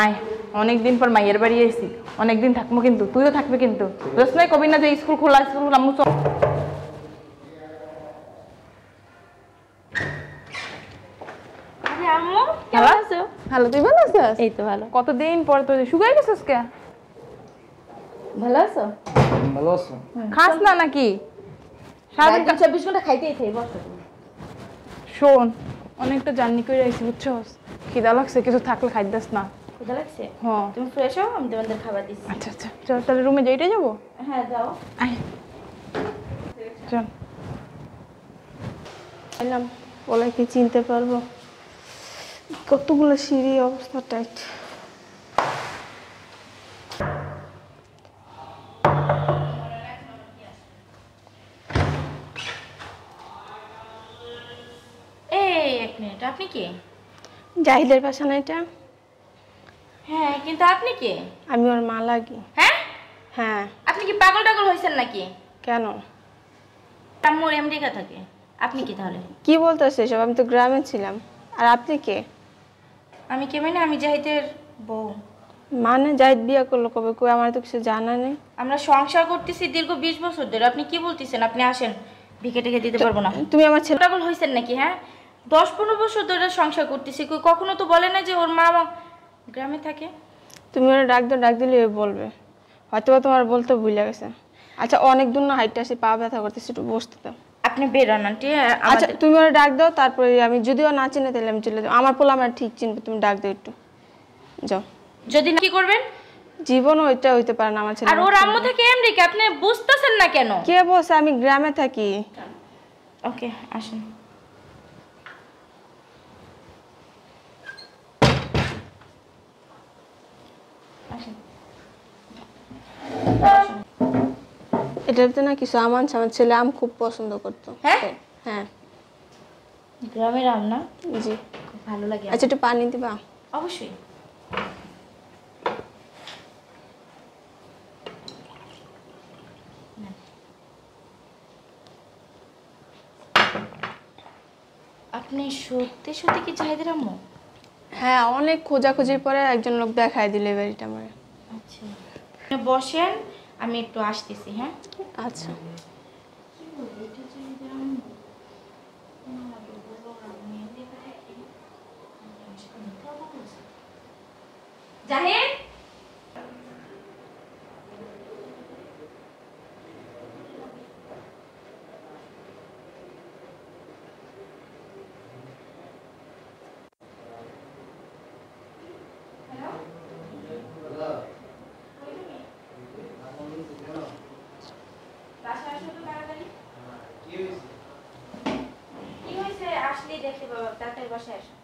আয়, অনেকদিন পর মাইয়ের বাড়ি এসেছি, অনেকদিন থাকবো কিন্তু, তুইও থাকবে কিন্তু। রোশনাই কবি না যে স্কুল খোলা, স্কুল আম্মু চল। আরে আম্মু কেমন আছো? ভালো, তুই ভালো আছিস? এই তো ভালো। কতদিন পর তো শুকাই গেছিস কে? ভালো আছো? ভালো আছো? খাস না নাকি? সারাদিন 24 ঘন্টা খাইতেই থাকি, বসো। শোন, অনেকটা জার্নি করে আইছি বুঝছস, খিদা লাগছে, কিছু থাকলে খাইদাস না। ক্ষুধা লাগছে? হ্যাঁ। তুমি ফ্রেশ হও, আমি তোমাদের খাবার দিচ্ছি। আচ্ছা আচ্ছা, চল তাহলে রুমে যাইতে যাবো। হ্যাঁ যাও। আয় চল। এলাম, বলে কি চিনতে পারবো? কতগুলো সিঁড়ি, অবস্থা টাইট। এই এক মিনিট, আপনি কে? জাহিদের বাসা না এটা? হ্যাঁ, কিন্তু আপনি কে? আমি ওর মা লাগি। হ্যাঁ? হ্যাঁ। আপনি কি পাগল টাগল হয়েছেন নাকি? কেন? আম্মুর আমেরিকা থাকে, আপনি কি তাহলে? কি বলতেছে সব? আমি তো গ্রামে ছিলাম। আর আপনি কে? আমি কে মানে আমি জাহিদের বউ। মানে জাহিদ বিয়ে করলো কবে? কই, আমার তো কিছু জানা নেই। আমরা সংসার করতেছি দীর্ঘ 20 বছর ধরে। আপনি কি বলতেছেন? আপনি আসেন, ভিকে টেকে দিতে পারবো না। তুমি আমার ছেলে পাগল হয়েছেন নাকি? হ্যাঁ, 10-15 বছর ধরে সংসার করতেছি, কখনো তো বলে না যে ওর মা গ্রামে থাকে। তুমি ওরা ডাক দিলে বলবে, হয়তো তোমার বলতে ভুলে গেছে। আচ্ছা, অনেক দূর না হাইটটা আসি, পা ব্যথা করতেছি, একটু বসতে দাও। আপনি বেরোন আন্টি। আচ্ছা, তুমি ওরা ডাক দাও, তারপরে আমি যদিও না চিনে তাহলে আমি চলে যাবো। আমার পোলা আমার ঠিক চিনবে, তুমি ডাক দাও একটু, যাও। যদি না কি করবেন? জীবন ওইটা হইতে পারে না আমার ছেলে। আর ওর আম্মু থাকে আমেরিকা, আপনি বুঝতেছেন না কেন? কে বলছে আমি গ্রামে থাকি? ওকে, আসেন। আসেন। এটাতে না কিছু আম আনছে, আমার ছেলে আম খুব পছন্দ করতো। হ্যাঁ? হ্যাঁ। গ্রামের আম না? জি। খুব ভালো লাগে। আচ্ছা, একটু পানি দিবা? অবশ্যই। আপনি সত্যি সত্যি কি জাহিদের আম্মু? হ্যাঁ, অনেক খোঁজাখুঁজির পরে একজন লোক দেখায় দিল এই বাড়িটা আমার। আচ্ছা, বসেন, আমি একটু আসতেছি। হ্যাঁ, আচ্ছা। জাহিদ,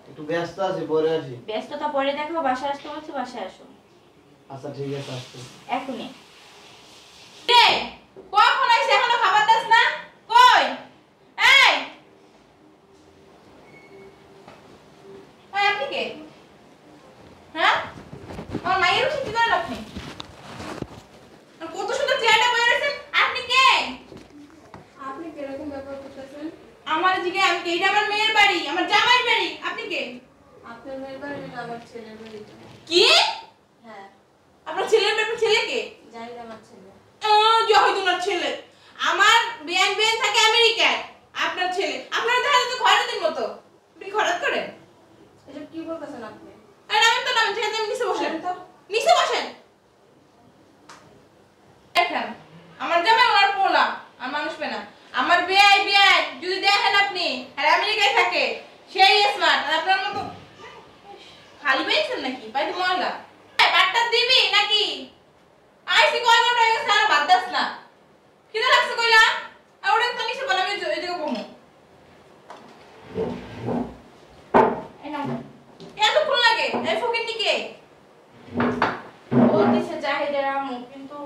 একটু ব্যস্ত আছি, পরে আসি। ব্যস্ততা পরে দেখো, বাসায় আসতে বলছি, বাসায় আসো। আচ্ছা ঠিক আছে, আসছি এখনই। রে, কখন আইছে এখনো খাবার দাস না? কই? এই! ওই আপনি কে? হ্যাঁ? আমার মায়ের উচিত কি করেন আপনি? আর কত সুন্দর চেয়ারটা বয়ে রয়েছেন, আপনি কে? আপনি কিরকম ব্যাপার করতেছেন? আমার জিগে আমি কে? এটা আমার মেয়ের বাড়ি, আমার জামাইয়ের বাড়ি। আপনি কে? আপনার মেয়ের বাড়ি না আমার ছেলের বাড়ি? কি? হ্যাঁ। আপনার ছেলের বাড়ি? আপনার ছেলে কে? জাহিদ আমার ছেলে। জহিদুনার ছেলে। আমার বেন থাকে আমেরিকায়। আপনার ছেলে আপনার দেখা তো খয়রাতের মতো। আপনি খয়রাত করেন? এসব কি বলতেছেন আপনি? আরে আমি তো নাম ছেড়ে নিচে বসেন তো। নিচে বসেন। দেখেন, আমার জামাই ওনার পোলা, আর মানুষ পেনা। আমার বিয়ে যদি দেখেন আপনি, আর আমেরিকায় থাকে, সেই স্মার্ট। আর আপনার মতো খালি পেয়েছেন নাকি? বাইরে ময়লা। বাটটা দিবি নাকি? আইসি কয় ঘন্টা হয়ে গেছে, আর বাদ দাস না। কিনা লাগছে কইলা? আর ওটা তো নিচে বলে আমি এই জায়গা বমু। এই নাও। এতক্ষণ লাগে? এই ফকিন্নি কে? বলতেছে জাহিদের আম্মু, কিন্তু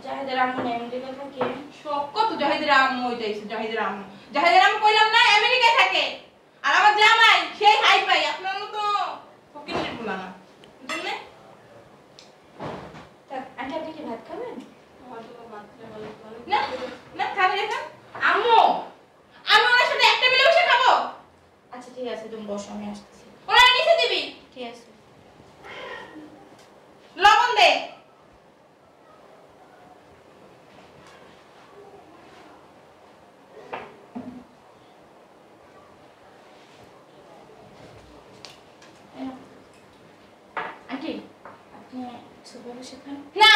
জাহিদের আম্মু না আমেরিকা থাকে। শখ কত জাহিদের আম্মু হইতাইছে, জাহিদের আম্মু। জাহিদের আম্মু কইলাম না আমেরিকায় থাকে। আর আমার জামাই সেই হাই পাই, আপনার মতো ফকিন্নির পোলা না। বুঝলেন? আন্টি, আপনি কি ভাত খাবেন? না না, খাবি না। আম্মু, আমি ওনার সাথে একটা মিলে বসে খাবো। আচ্ছা ঠিক আছে, তুমি বসো, আমি আসতেছি। ওরা নিচে দিবি? ঠিক আছে। গেছে। আন্টি আপনি সুপার বসে খান। না,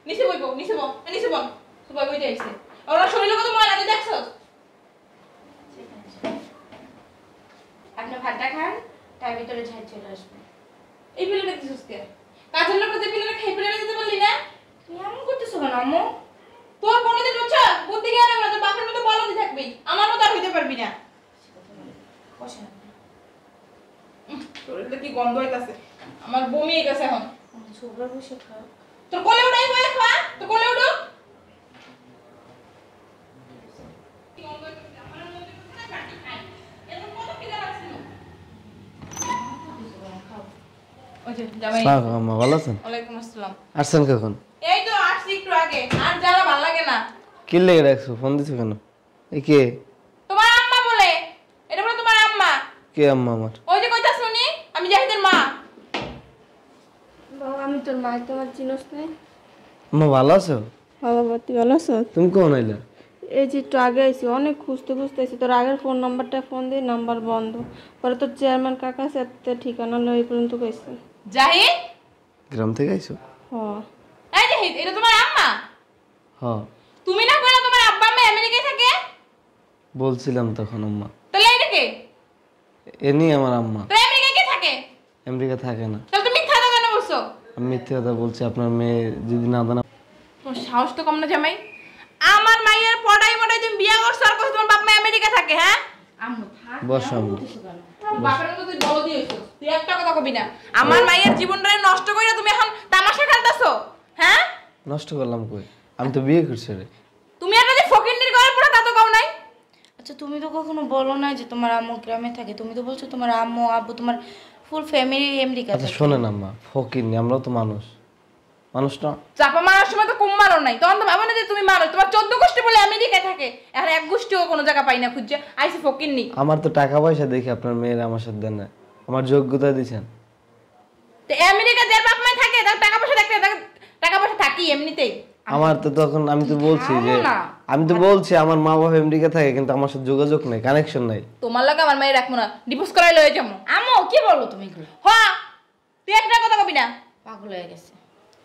নিচে বইবো, নিচে বল, নিচে বল। সুপার বইতে আইছে। ওরা শরীরে কত ময়লা তুই দেখছস? আপনি ভাতটা খান, তার ভিতরে ঝাল চলে আসবে। এই পিলেটা দিছস কে? কাজের লোক যে পিলেটা খাই পিলেটা দিতে বললি না? তুমি এমন করতেছো কেন আম্মু? তোর কোনদিন বুঝছস? বুদ্ধি জ্ঞান হবে না, তোর বাপের মতো বলদি থাকবি। আমার মতো আর হইতে পারবি না। বসেন আপনি। শরীরটা কি গন্ধ হইতাছে। আমার বমি হয়ে গেছে এখন। সুপার বসে খাও। তোর কোলে উঠাই বয়ে খা, তোর কোলে উঠো। কি গন্ধ হইতাছে, আমার মধ্যে কিছু না কাটি খাই। এরকম কত খিদা লাগছিল। ওই যে জামাই। সালাম আম্মা, ভালো আছেন? ওয়ালাইকুম আসসালাম। আসছেন কখন? এই তো আসছি একটু আগে। আর জ্বালা ভালো লাগে না। কি লেগে রাখছো? ফোন দিছো কেন? এই কে? তোমার আম্মা বলে। এটা বলে তোমার আম্মা। কে আম্মা আমার? ওই যে কইতাছ শুনি, আমি জাহিদের মা। বাবা আমি তোর মা, তোমার চিনোস নাই? আম্মা ভালো আছো? বাবা তুই ভালো আছো? তুমি কখন আইলা? এই যে একটু আগে আইসি, অনেক খুঁজতে খুঁজতে আইসি, তোর আগের ফোন নাম্বারটা ফোন দিয়ে নাম্বার বন্ধ। পরে তোর চেয়ারম্যান কাকা সাথে ঠিকানা লই এই পর্যন্ত কইছে। জাহিদ, গ্রাম থেকে আইছো? হ এই জাহিদ, এটা তোমার আম্মা? হ্যাঁ তুমি না কইলা তোমার আব্বা আম্মা আমেরিকায় থাকে? বলছিলাম তখন আম্মা। তাহলে এটা কে? এনি আমার আম্মা। তো আমেরিকায় কে থাকে? আমেরিকা থাকে না। তাহলে তুমি মিথ্যা কথা কেন বলছো? আমি মিথ্যে কথা বলছি, আপনার মেয়ে যদি না জানা। তোমার সাহস তো কম না জামাই। আমার মাইয়ের পড়াই মড়াই তুমি বিয়া করছো আর কইছো তোমার বাপ মা আমেরিকা থাকে, হ্যাঁ? আম্মু থাক। বসো আম্মু। তোর বাপের মতো তুই বড় দিয়ে হইছস। তুই একটা কথা কবি না। আমার মাইয়ের জীবনটা নষ্ট কইরা তুমি এখন তামাশা খেলতাছো, হ্যাঁ? নষ্ট করলাম কই? আমি তো বিয়ে করছি রে। তুমি একটা যে ফকিন্নির ঘরে পড়া তা তো কও নাই। আচ্ছা তুমি তো কখনো বলো না যে তোমার আম্মু গ্রামে থাকে। তুমি তো বলছো তোমার আম্মু আব্বু তোমার ফুল ফ্যামিলি আমেরিকা আচ্ছা থাকে। শোনেন আম্মা, ফকির নি, আমরাও তো মানুষ। মানুষ না? চাপা মারার সময় তো কম মারো নাই, তখন তো ভাবো না যে তুমি মানুষ। তোমার 14 গোষ্ঠী বলে আমেরিকায় থাকে, এখন এক গোষ্ঠীও কোনো জায়গা পাই না খুঁজছে। আইসি ফকিন্নি। আমার তো টাকা পয়সা দেখে আপনার মেয়ের আমার সাথে দেন না, আমার যোগ্যতা দিয়েছেন। তো আমেরিকা যার বাপ মাই থাকে তার টাকা পয়সা দেখতে টাকা পয়সা থাকি এমনিতেই। আমার তো তখন আমি তো বলছি যে খাও না। আমি তো বলছি আমার মা বাবা আমেরিকা থাকে, কিন্তু আমার সাথে যোগাযোগ নাই, কানেকশন নাই। তোমার লাগে আমার মায়ের রাখবো না, ডিভোর্স করাই লয়ে যাবো। আম্মু কি বলো তুমি এগুলো? হ্যাঁ, তুই একটা কথা কবি না। পাগল হয়ে গেছে।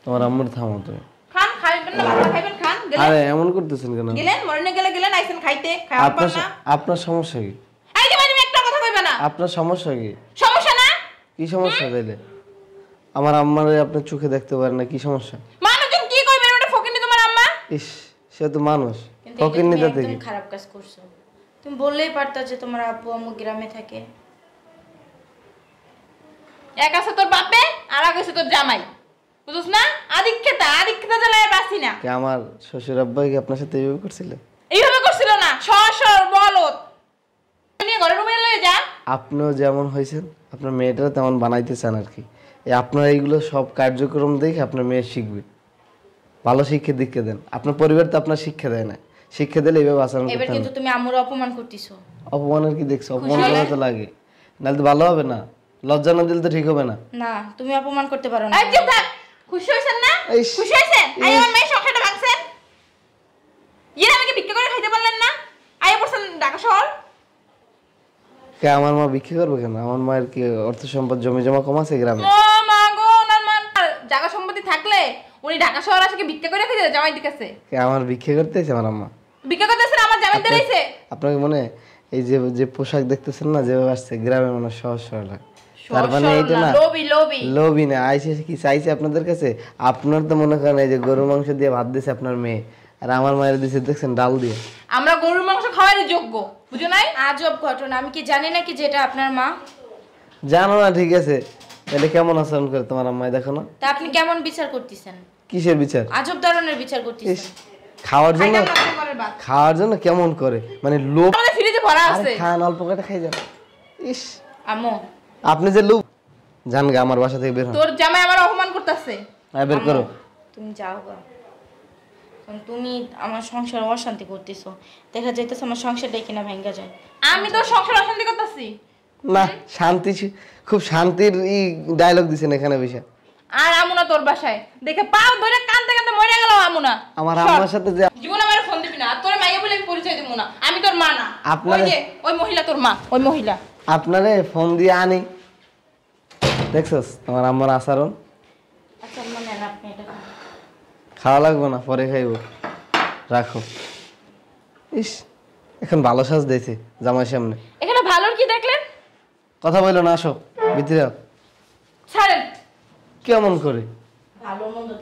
তোমার আম্মুর থামো তুমি। খান খাইবেন না, ভাত খাইবেন খান। আরে এমন করতেছেন কেন? গেলেন মরনে গেলেন আইছেন খাইতে, খাওয়ার পর আপনার না। আপনার সমস্যা কি? এই যে মানে একটা কথা কইবা না। আপনার সমস্যা কি? সমস্যা না? কি সমস্যা তাইলে? আমার আম্মারে আপনি চোখে দেখতে পারেন না, কি সমস্যা? মানুষজন কি কইবে ওটা ফকিন্নি তোমার আম্মা? ইস, সে তো মানুষ। কিন্তু ফকির তুমি নিতে একদম থেকে খারাপ কাজ করছো। তুমি বললেই পারতা যে তোমার আব্বু আম্মু গ্রামে থাকে। এক আছে তোর বাপে আর এক আছে তোর জামাই, বুঝছ না? আদিক্ষেতা জ্বালায় বাসি না। কি আমার শ্বশুর আব্বাই কি আপনার সাথে এইভাবে করছিল? এইভাবে করছিল না, সর বলত নিয়ে ঘরে রুমে লয়ে যা। আপনিও যেমন হয়েছেন আপনার মেয়েটাও তেমন বানাইতে চান আর কি। এই আপনার এইগুলো সব কার্যক্রম দেখে আপনার মেয়ে শিখবে। ভালো শিক্ষা দীক্ষা দেন। আপনার পরিবার তো আপনার শিক্ষা দেয় না, শিক্ষা দিলে এইভাবে আচরণ এবার করতে কিন্তু হবে। তুমি আম্মুর অপমান করতেছো। অপমানের কি দেখছো? অপমান করা তো লাগে, নাহলে তো ভালো হবে না। লজ্জা না দিলে তো ঠিক হবে না। না তুমি অপমান করতে পারো না। এই চুপ থাক। খুশি হইছেন না? ইস, খুশি হইছেন? আই আমার মেয়ে সংসারটা ভাঙছেন। ইয়ে আমাকে ভিক্ষা করে খাইতে পারলেন না? আই পড়ছেন ঢাকা শহর। কে আমার মা ভিক্ষা করবে কেন? আমার মায়ের কি অর্থ সম্পদ জমি জমা কম আছে গ্রামে? ও মা গো, ওনার মা জায়গা সম্পত্তি থাকলে উনি ঢাকা শহর আসে কি ভিক্ষা করে খাইতে জামাইদের কাছে? কে আমার ভিক্ষা করতে এসে আমার আম্মা? ভিক্ষা করতেছেন আমার জামাইদের আইছে। আপনাকে মনে এই যে যে পোশাক দেখতেছেন না, যেভাবে আসছে গ্রামের মানুষ সহজ সরল হয়। তার মানে এইটা না, লোভী লোভী না। আইসে কি চাইছে আপনাদের কাছে? আপনার তো মনে করেন এই যে গরু মাংস দিয়ে ভাত দিছে আপনার মেয়ে, আর আমার মায়ের দিছে দেখছেন ডাল দিয়ে। আমরা গরুর মাংস খাওয়ারই যোগ্য, বুঝো নাই? আজব ঘটনা। আমি কি জানি না কি যেটা আপনার মা? জানো না, ঠিক আছে, তাহলে কেমন আচরণ করে তোমার আম্মাই দেখো না? তা আপনি কেমন বিচার করতেছেন? কিসের বিচার? আজব ধরনের বিচার ইস, করতেছেন। খাওয়ার জন্য, খাইতাম না তোমার ভাত। খাওয়ার জন্য কেমন করে, মানে লোভ। আমাদের ফ্রিজে ভরা আরে আছে। খান, অল্প করে খাই যান। ইস, আম্মু আপনি যে লোভ। জান গা, আমার বাসা থেকে বের হন। তোর জামাই আমার অপমান করতেছে। বের করো। তুমি যাও গা। কারণ তুমি আমার সংসার অশান্তি করতেছো। দেখা যাইতেছে আমার সংসারটাই কিনা ভেঙে যায়। আমি তো সংসার অশান্তি করতেছি। না, শান্তি খুব শান্তির ই ডায়লগ দিছেন এখানে বিষয়। আর আমুনা তোর বাসায় দেখে পাও ধরে কানতে কানতে মরে গেল আমুনা। আমার সর। আম্মার সাথে যে জীবন আমার ফোন দিবি না, আর তোর মাইয়া বলে আমি পরিচয় দেবো না, আমি তোর মা না। আপনারে- ওই যে ওই মহিলা তোর মা, ওই মহিলা। আপনারে ফোন দিয়ে আনি, দেখছস আমার আম্মার আচরণ। আচ্ছা আম্মা নেন আপনি এটা খান। খাওয়া লাগবে না, পরে খাইব, রাখো। ইস, এখন ভালো সাজ দিয়েছে জামাই সামনে। এখানে ভালোর কি দেখলেন? কথা বললো না, আসো ভিতরে। ছাড়েন। কেমন করে ভালো মন্দ